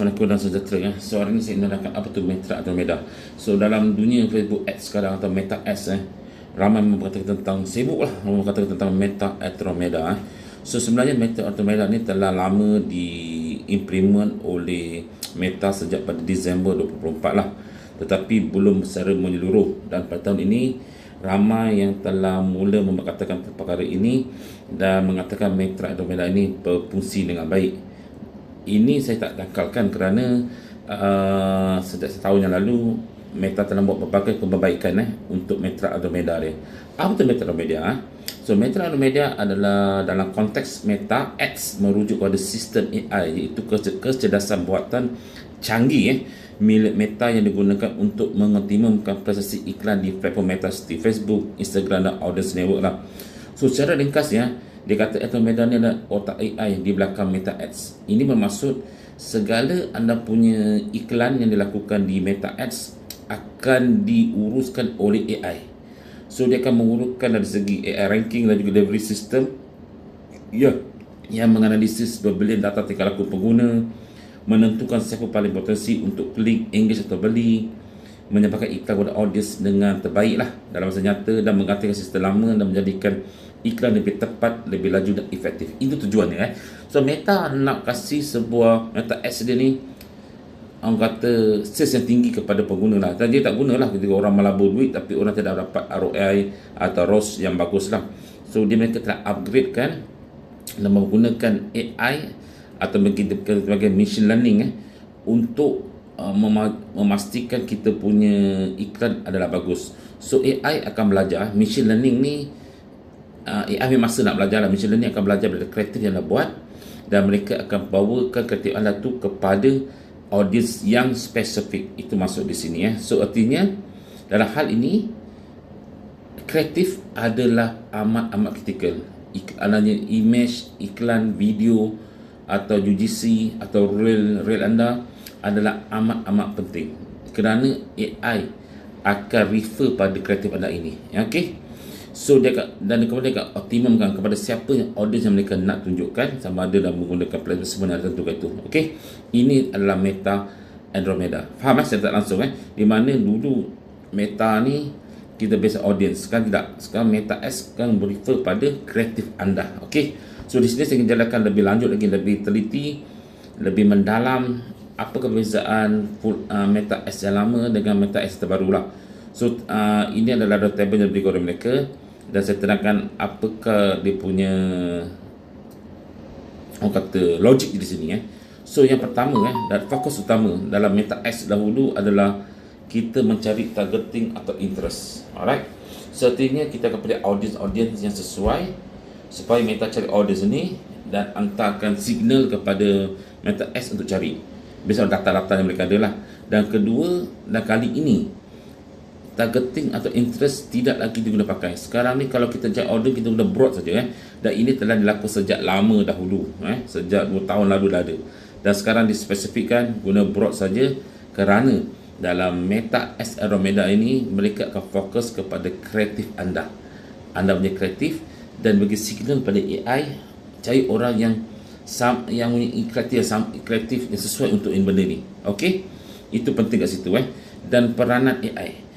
Assalamualaikum dan sejahtera. So hari ini saya menerangkan apa tu Meta Andromeda. So dalam dunia Facebook Ads sekarang atau Meta Ads ramai berkata tentang sibuk lah berkata tentang Meta Andromeda. So sebenarnya Meta Andromeda ni telah lama diimplement oleh Meta sejak pada Disember 2024 lah, tetapi belum secara menyeluruh. Dan pada tahun ini ramai yang telah mula memperkatakan perkara ini dan mengatakan Meta Andromeda ini berfungsi dengan baik. Ini saya tak dangkalkan kerana sejak setahun yang lalu Meta telah buat berbagai perbaikan untuk Meta Andromeda dia. Apa tu Meta Andromeda? So Meta Andromeda adalah dalam konteks Meta Ads merujuk kepada sistem AI, iaitu kecerdasan buatan canggih milik Meta yang digunakan untuk mengoptimumkan prestasi iklan di platform Meta seperti Facebook, Instagram dan Audience Network lah. So secara ringkas dia kata Andromeda ni adalah otak AI di belakang Meta Ads. Ini bermaksud segala anda punya iklan yang dilakukan di Meta Ads akan diuruskan oleh AI. So dia akan menguruskan dari segi AI ranking dan juga delivery system yang menganalisis berbilion data tingkah laku pengguna, menentukan siapa paling potensi untuk klik, engage atau beli, menyampaikan iklan kepada audience dengan terbaik lah dalam masa nyata, dan menggantikan sistem lama dan menjadikan iklan lebih tepat, lebih laju dan efektif. Itu tujuannya So Meta nak kasih sebuah Meta Ads dia ni, orang kata sales yang tinggi kepada pengguna lah. Dan dia tak guna lah ketika orang melabur duit tapi orang tidak dapat ROI atau ROS yang bagus lah. So mereka telah upgrade kan dan menggunakan AI atau sebagai machine learning untuk memastikan kita punya iklan adalah bagus. So AI akan belajar, machine learning ni AI ambil masa nak belajar lah. Machine learning akan belajar dari kreatif yang anda buat, dan mereka akan bawakan kreatif anda tu kepada audience yang spesifik. Itu masuk di sini So artinya dalam hal ini kreatif adalah amat kritikal. Iklannya image, iklan, video atau UGC atau reel anda adalah amat penting, kerana AI akan refer pada kreatif anda ini. Okey. So dia kemudian akan optimumkan kepada siapa yang audience yang mereka nak tunjukkan, sama ada dalam menggunakan platform sebenarnya tentukan itu. Okey. Ini adalah Meta Andromeda. Faham saya tak langsung di mana dulu Meta ni kita base audience, kan tidak. Sekarang Meta Ads kan refer pada kreatif anda. Okey. So di sini saya ingin jelaskan lebih lanjut lagi, lebih teliti, lebih mendalam apa perbezaan Meta Ads yang lama dengan Meta Ads terbaru lah. So ini adalah data table yang diberikan oleh mereka, dan saya terangkan apakah dia punya orang kata logik di sini So yang pertama dan fokus utama dalam Meta Ads dahulu adalah kita mencari targeting atau interest. Alright. So artinya kita akan pilih audience yang sesuai supaya Meta cari audience ini dan hantarkan signal kepada Meta Ads untuk cari berdasarkan data-data yang mereka ada lah. Dan kedua, dan kali ini targeting atau interest tidak lagi diguna pakai. Sekarang ni kalau kita cari audience, kita guna broad saja dan ini telah dilakukan sejak lama dahulu sejak 2 tahun lalu dah ada, dan sekarang dispesifikkan guna broad saja kerana dalam Meta Ads Andromeda ini mereka akan fokus kepada kreatif anda punya kreatif, dan bagi signal pada AI cari orang yang kreatif yang sesuai untuk benda ni. Okey, itu penting kat situ Dan peranan AI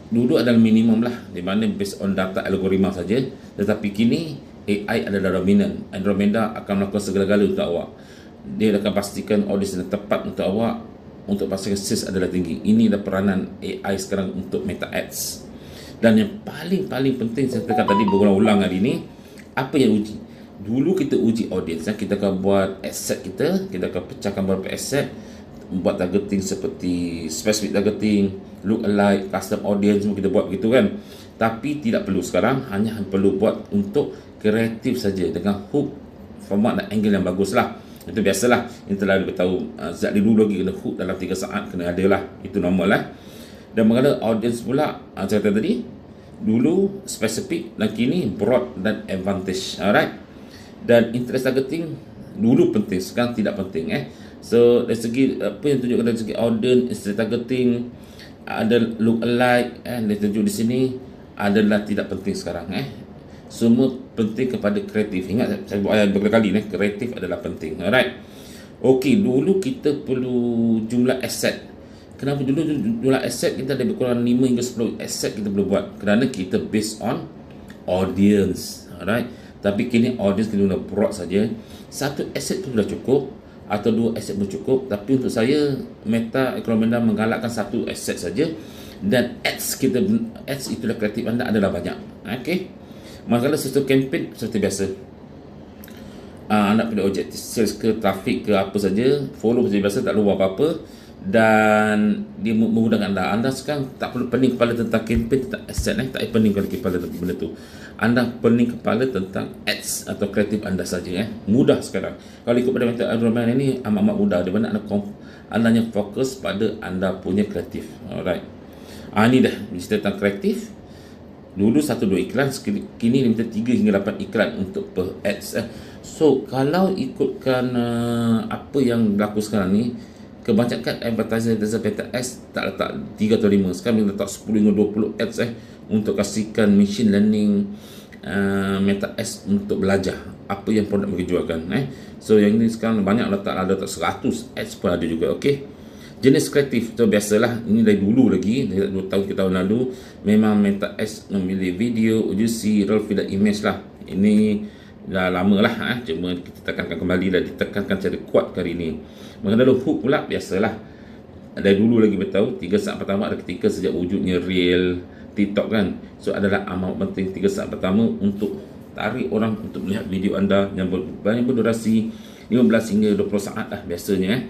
dulu adalah minimum lah, di mana based on data algoritma saja, tetapi kini AI adalah dominan. Andromeda akan melakukan segala-gala untuk awak. Dia akan pastikan audience yang tepat untuk awak, untuk pastikan sales adalah tinggi. Ini adalah peranan AI sekarang untuk Meta Ads. Dan yang paling penting saya tekan tadi berulang-ulang hari ini, apa yang uji? Dulu kita uji audience kita akan buat asset kita akan pecahkan beberapa asset, buat targeting seperti specific targeting, look alike, custom audience, semua kita buat begitu kan. Tapi tidak perlu sekarang, hanya perlu buat untuk kreatif saja dengan hook, format dan angle yang bagus lah. Itu biasalah, yang telah beritahu sejak dulu lagi, kena hook dalam 3 saat kena ada lah, itu normal lah. Dan mengenai audience pula, saya kata tadi dulu spesifik dan kini broad dan advantage. Alright. Dan interest targeting dulu penting, sekarang tidak penting So dari segi apa yang tunjukkan dari segi audience, interest targeting, ada look alike dia tunjuk di sini adalah tidak penting sekarang Semua penting kepada kreatif. Ingat saya buat ayat berkali-kali kreatif adalah penting. Alright. Okey, dulu kita perlu jumlah aset. Kenapa dulu jumlah aset kita lebih kurang 5 hingga 10 aset kita boleh buat, kerana kita based on audience. Alright. Tapi kini audience kita guna broad saja. Satu aset pun sudah cukup atau dua aset pun cukup. Tapi untuk saya, Meta Acromeda menggalakkan satu aset saja, dan ads itulah kreatif anda adalah banyak. Okey. Manakala sesuatu campaign seperti biasa, anda pilih objektif sales ke trafik ke apa saja, follow seperti biasa, tak perlu apa-apa, dan dia memudahkan anda sekarang tak perlu pening kepala tentang campaign, tentang aset, tak perlu pening kepala tentang benda tu. Anda pening kepala tentang ads atau kreatif anda saja. Mudah sekarang. Kalau ikut pada Meta Acromeda ini amat mudah, di mana anda hanya fokus pada anda punya kreatif. Alright. Ini dah cerita tentang kreatif. Dulu 1-2 iklan, kini dia minta 3 hingga 8 iklan untuk per ads. So kalau ikutkan apa yang berlaku sekarang ni, kebanyakan advertiser Meta Ads tak letak 3 atau 5, sekarang dia letak 10 hingga 20 ads untuk kasihkan machine learning Meta Ads untuk belajar apa yang produk mereka jualkan. So yang ini sekarang banyak letak 100 ads pun ada juga. Okey. Jenis kreatif tu biasalah, ini dari dulu lagi, dari 2 tahun lalu memang Meta Ads memilih video, UGC, raw feed dan image lah. Ini dah lama lah, cuma kita tekankan kembali dan ditekankan secara kuat kali ini. Mengenai hook pula, biasalah dari dulu lagi beritahu, 3 saat pertama ada ketika sejak wujudnya real TikTok kan. So adalah amat penting 3 saat pertama untuk tarik orang untuk melihat video anda yang berdurasi 15 hingga 20 saat lah biasanya.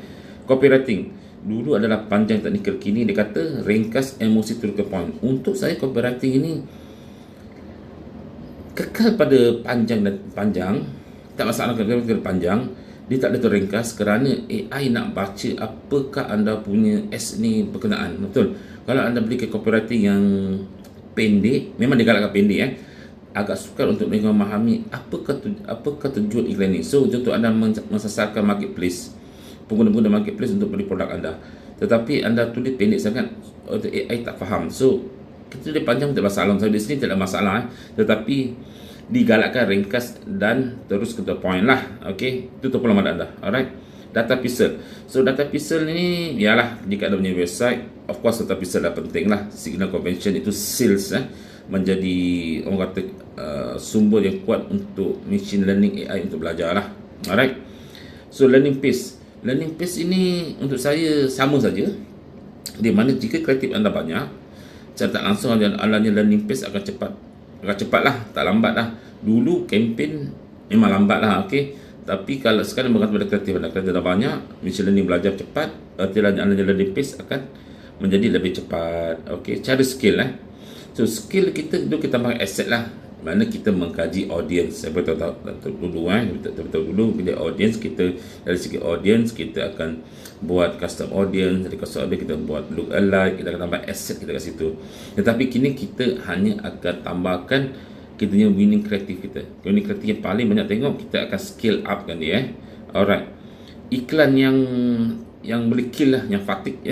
Copywriting dulu adalah panjang teknikal, kini dia kata ringkas emosi to the point. Untuk saya copywriting ini kekal pada panjang dan panjang, tak masalah kalau panjang, dia tak ada terringkas kerana AI nak baca apakah anda punya S ni berkenaan. Betul. Kalau anda beli ke copywriting yang pendek, memang dia galakkan pendek agak sukar untuk mereka memahami apakah tujuan iklan ni. So contoh anda mensasarkan marketplace, pengguna-pengguna marketplace untuk beli produk anda, tetapi anda tulis pendek sangat, AI tak faham. So kita tulis panjang tak masalah, so di sini tidak ada masalah, tetapi digalakkan ringkas dan terus ke the point lah. Okey, itu pemahaman anda. Alright. Data pixel. So data pixel ni ialah jika ada punya website, of course data pixel dah penting lah. Signal convention itu sales menjadi orang kata sumber yang kuat untuk machine learning AI untuk belajar lah. Alright. So learning pace ini untuk saya sama saja, di mana jika kreatif anda banyak, secara tak langsung alanya learning pace akan cepat lah, tak lambat lah. Dulu campaign memang lambat lah, okey. Tapi kalau sekarang berkaitan pada kreatif anda banyak, machine learning belajar cepat, alanya learning pace akan menjadi lebih cepat. Okey, cara skill So skill kita dulu kita tambah asset lah, mana kita mengkaji audience. Saya betul dulu bila audience kita, dari segi audience kita akan buat custom audience, dari custom audience kita buat look alike, kita akan tambah asset kita kat situ. Tetapi kini kita hanya akan tambahkan kita punya winning kreatif kita. Winning kreatif yang paling banyak tengok, kita akan scale up kan dia. Alright. Iklan yang boleh kill lah, yang fatik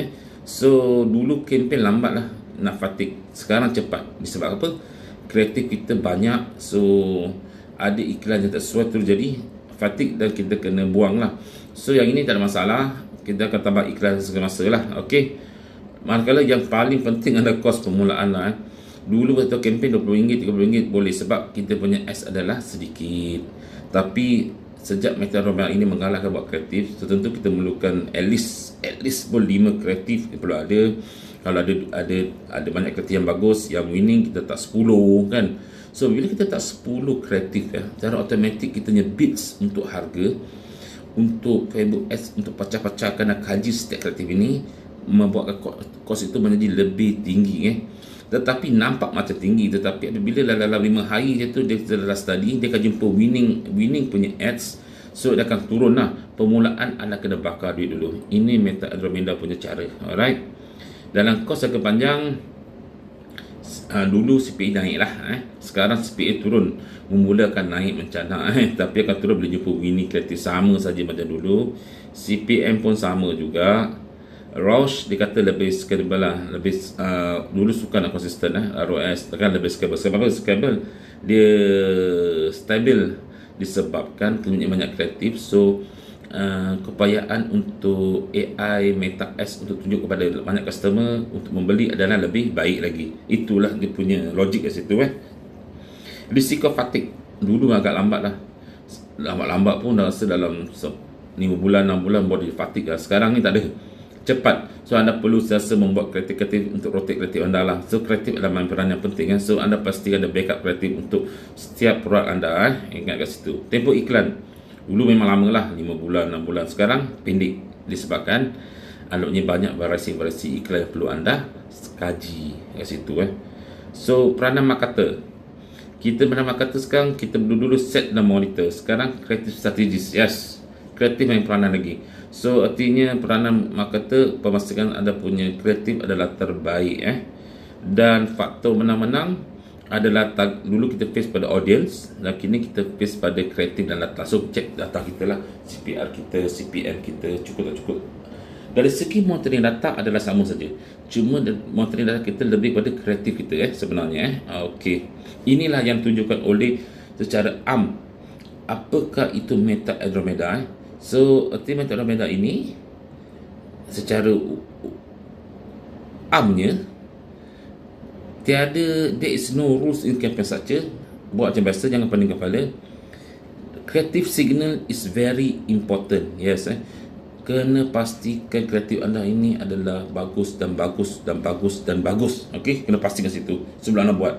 So dulu campaign lambat lah nak fatik, sekarang cepat. Disebab apa? Kreatif kita banyak, so ada iklan yang tak sesuai tu jadi fatik dan kita kena buang lah. So yang ini tak ada masalah, kita akan tambah iklan semasa lah. Okey. Manakala yang paling penting adalah kos permulaan lah. Dulu waktu campaign RM20, RM30 boleh sebab kita punya ads adalah sedikit. Tapi sejak Meta Acromeda ini menggalakkan buat kreatif, tentu kita memerlukan at least pun 5 kreatif perlu ada. Kalau ada banyak kreatif yang bagus, yang winning, kita tak 10 kan. So bila kita tak 10 kreatif secara automatik kita punya bids untuk harga, untuk Facebook Ads, untuk pecah-pecahkan dan kaji setiap kreatif ini, membuatkan kos itu menjadi lebih tinggi tetapi nampak macam tinggi, tetapi apabila dalam 5 hari je tu dia telah study, dia akan jumpa winning punya ads. So dia akan turun lah. Permulaan anda kena bakar duit dulu. Ini Meta Acromeda punya cara. Alright. Dalam kos jangka panjang, dulu CPA naik lah, sekarang CPA turun, memulakan naik mencana, tapi akan turun bila jumpa winning kreatif sama saja macam dulu. CPM pun sama juga. Roche dia kata lebih scalable lah, lebih dulu suka nak konsisten ROS kan lebih scalable. Sebab apa scalable? Dia stabil disebabkan banyak kreatif. So keupayaan untuk AI Meta S untuk tunjuk kepada banyak customer untuk membeli adalah lebih baik lagi. Itulah dia punya logik kat situ. Risiko fatigue dulu agak lambat lah, lambat-lambat pun dah rasa dalam 5 bulan 6 bulan body fatigue lah. Sekarang ni tak ada, cepat. So anda perlu sentiasa membuat kreatif untuk rotate kreatif anda lah. So kreatif adalah main peran yang penting. So anda pastikan ada backup kreatif untuk setiap produk anda. Ingat kat situ. Tempoh iklan dulu memang lama lah, 5 bulan 6 bulan. Sekarang pendek disebabkan adanya banyak variasi-variasi iklan yang perlu anda kaji kat situ. So peranan marketer, kita peranan marketer sekarang kita dulu set dan monitor. Sekarang kreatif strategis. Yes, kreatif main peranan lagi. So artinya peranan marketer memastikan anda punya kreatif adalah terbaik. Dan faktor menang-menang adalah dulu kita face pada audience, dan kini kita face pada kreatif dan data. So cek data kita lah, CPR kita, CPM kita cukup tak cukup. Dari segi monitoring data adalah sama saja, cuma monitoring data kita lebih pada kreatif kita sebenarnya. Okey, inilah yang tunjukkan oleh secara apakah itu Meta Andromeda. So Meta Andromeda ini secara tiada, there is no rules in campaign structure. Buat macam biasa, jangan pening kepala. Creative signal is very important. Yes, kena pastikan kreatif anda ini adalah bagus dan bagus dan bagus dan bagus. Okey, kena pastikan situ sebelum anda buat.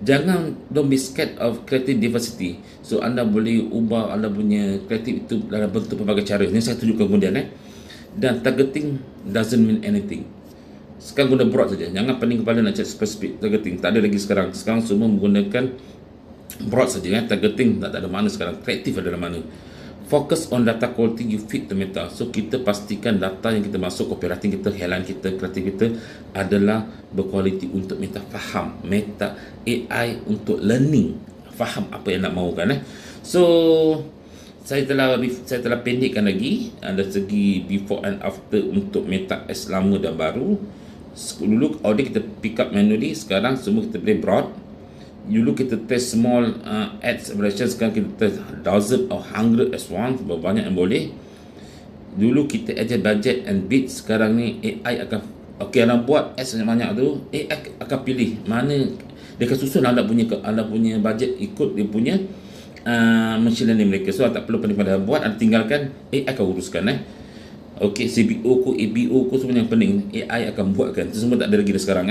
Jangan, don't be scared of creative diversity. So anda boleh ubah anda punya kreatif itu dalam bentuk pelbagai cara. Ini saya tunjukkan kemudian. Dan targeting doesn't mean anything. Sekarang guna broad saja, jangan pening kepala nak cek spesifik targeting, tak ada lagi sekarang. Sekarang semua menggunakan broad saja. Targeting tak ada mana sekarang, kreatif adalah mana. Focus on data quality you feed to Meta. So kita pastikan data yang kita masuk, copywriting kita, headline kita, kreatif kita adalah berkualiti untuk Meta faham. Meta AI untuk learning, faham apa yang nak mahukan. So saya telah pendekkan lagi dari segi before and after untuk Meta S lama dan baru. Dulu audit kita pick up manually, sekarang semua kita boleh broad. Dulu kita test small ads average, sekarang kita test dozen or 100 as one, banyak yang boleh. Dulu kita adjust budget and bid, sekarang ni AI akan anda buat ads banyak tu, AI akan pilih mana dia akan susun anda punya budget ikut dia punya machine learning mereka. So tak perlu pening pada buat, anda tinggalkan, AI akan uruskan. Okey, CBO ku, ABO ku, semua yang pening AI akan buatkan. Itu semua tak ada lagi dah sekarang.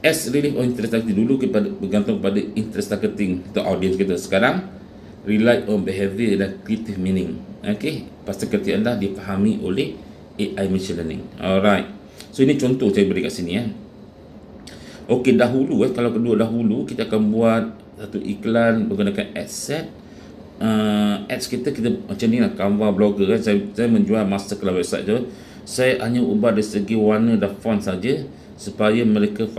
As relief on interest targeting, dulu kita bergantung pada interest targeting untuk audience kita. Sekarang rely on behavior dan creative meaning. Okey, pasti kreatif anda difahami oleh AI machine learning. Alright, so ini contoh saya beri kat sini. Okey, dahulu kalau kedua dahulu kita akan buat satu iklan menggunakan adset. Ads kita macam ni lah, Canva blogger saya menjual master class website je. Saya hanya ubah dari segi warna dan font saja supaya mereka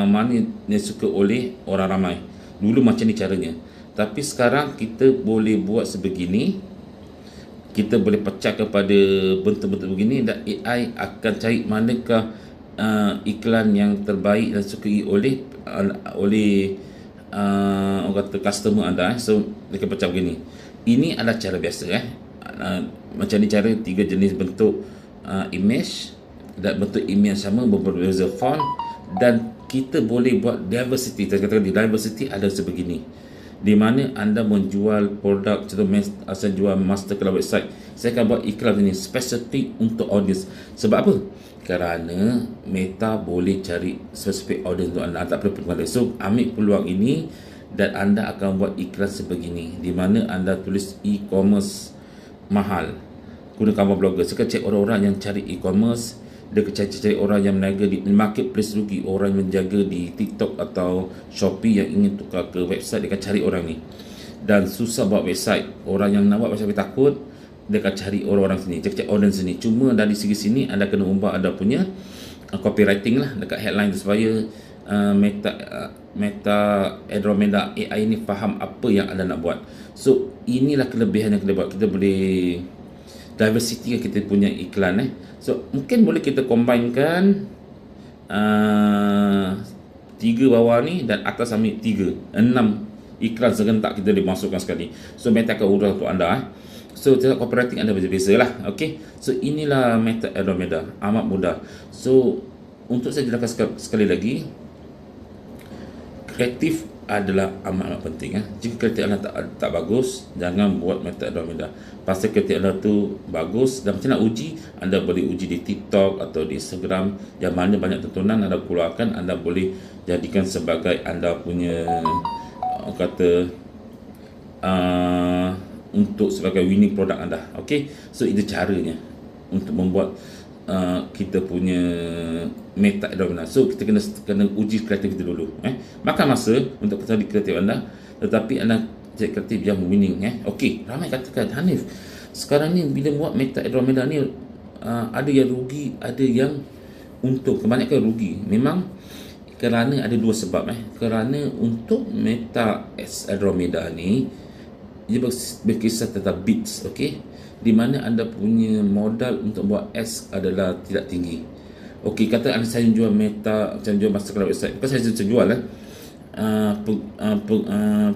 mana yang suka oleh orang ramai. Dulu macam ni caranya, tapi sekarang kita boleh buat sebegini. Kita boleh pecah kepada bentuk-bentuk begini dan AI akan cari manakah iklan yang terbaik dan sukai oleh orang kata customer anda. So dia akan pecah begini. Ini adalah cara biasa. Macam ni cara 3 jenis bentuk image, dan bentuk image sama, berbeza font, dan kita boleh buat diversity. Saya katakan diversity ada sebegini, di mana anda menjual produk, contoh saya jual master class website, saya akan buat iklan ini spesifik untuk audience. Sebab apa? Kerana Meta boleh cari spesifik audience untuk anda, tak perlu pening. So ambil peluang ini dan anda akan buat iklan sebegini, di mana anda tulis e-commerce mahal, guna Canva blogger. Sekarang cek orang-orang yang cari e-commerce, dia cari orang yang meniaga di marketplace rugi, orang yang menjaga di TikTok atau Shopee yang ingin tukar ke website, dia akan cari orang ni. Dan susah buat website, orang yang nak buat website takut, dia akan cari orang-orang sini, cek audience sini. Cuma dari segi sini anda kena ubah anda punya copywriting lah dekat headline tu, supaya Meta Andromeda AI ni faham apa yang anda nak buat. So inilah kelebihan yang kita buat, kita boleh diversity kita punya iklan. So mungkin boleh kita combinekan 3 bawah ni dan atas ambil 6 iklan serentak kita dimasukkan sekali. So Meta akan urus untuk anda. So cara copywriting anda berbeza lah. Okey, so inilah method Andromeda, amat mudah. So untuk saya jelaskan sekali lagi, kreatif adalah amat penting. Jika kreatif anda tak bagus, jangan buat method Andromeda. Pasti kreatif anda tu bagus, dan macam nak uji, anda boleh uji di TikTok atau di Instagram yang mana banyak tontonan anda keluarkan. Anda boleh jadikan sebagai anda punya untuk sebagai winning produk anda. Okey, so itu caranya untuk membuat kita punya meta Andromeda. So kita kena uji kreatif itu dulu. Makan masa untuk cari kreatif anda, tetapi anda cari kreatif yang winning. Okey, ramai katakan, Hanif, sekarang ni bila buat meta Andromeda ni ada yang rugi, ada yang untung. Kebanyakan rugi. Memang kerana ada dua sebab. Kerana untuk meta Andromeda ni dia berkisar tentang bits, okey, di mana anda punya modal untuk buat S adalah tidak tinggi. Okey, kata anda saya jual meta, saya jual masterclass website, bukan saya jual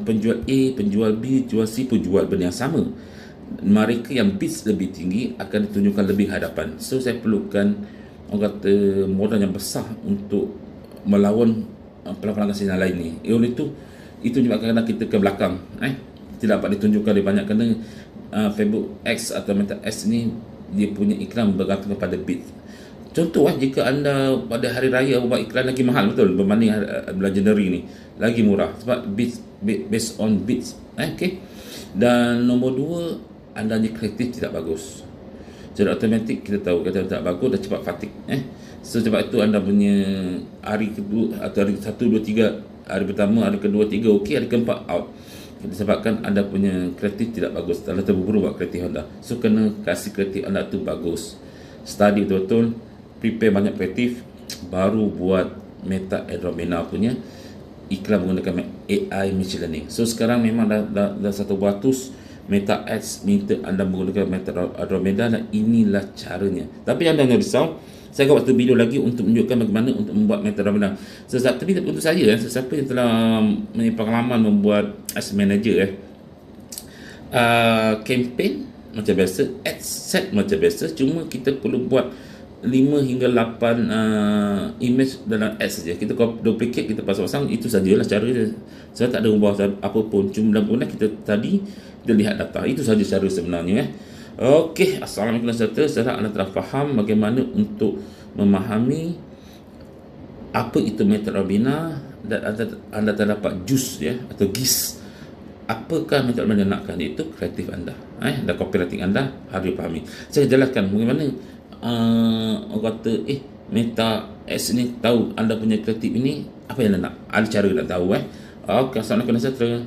penjual A, penjual B, penjual C pun jual benda yang sama. Mereka yang bits lebih tinggi akan ditunjukkan lebih hadapan. So saya perlukan modal yang besar untuk melawan pelanggan saya lain ni. Oleh itu menyebabkan kita ke belakang. Tidak dapat ditunjukkan lebih banyak kerana Facebook X atau Meta S ni dia punya iklan bergantung kepada bit. Contoh jika anda pada hari raya buat iklan lagi mahal, betul, berbanding bulan Januari ni lagi murah sebab bits, based on bits. Okay. Dan nombor dua, anda ni kreatif tidak bagus. Secara automatik kita tahu kata tak bagus, dah cepat fatik. So sebab itu anda punya hari kedua atau hari 1, 2, 3, hari pertama, hari kedua, 3 okey, hari keempat out. Disebabkan anda punya kreatif tidak bagus, anda terburu-buru buat kreatif anda. So kena kasih kreatif anda tu bagus, study betul-betul, prepare banyak kreatif, baru buat meta Andromeda punya iklan menggunakan AI machine learning. So sekarang memang dah 100 Meta Ads minta anda menggunakan meta Andromeda, dan inilah caranya. Tapi anda jangan risau, saya akan buat satu video lagi untuk menunjukkan bagaimana untuk membuat meta Andromeda. Tapi untuk saya, sesiapa yang telah mempunyai pengalaman membuat ads manager, campaign macam biasa, ads set macam biasa, cuma kita perlu buat 5 hingga 8 image dalam ads saja. Kita duplicate, kita pasang-pasang, itu sajalah cara dia. Saya tak ada ubah apa pun, cuma dalam kita tadi kita lihat data, itu saja cara sebenarnya. Okey, assalamualaikum warahmatullahi wabarakatuh. Saya anda telah faham bagaimana untuk memahami apa itu meta Andromeda, dan anda telah dapat jus atau gis apakah meta Andromeda nakkan, itu kreatif anda dan copywriting anda harus dipahami. Saya jelaskan bagaimana orang kata meta S ni tahu anda punya kreatif ini apa yang anda nak, ada cara nak tahu. Okey, assalamualaikum warahmatullahi wabarakatuh.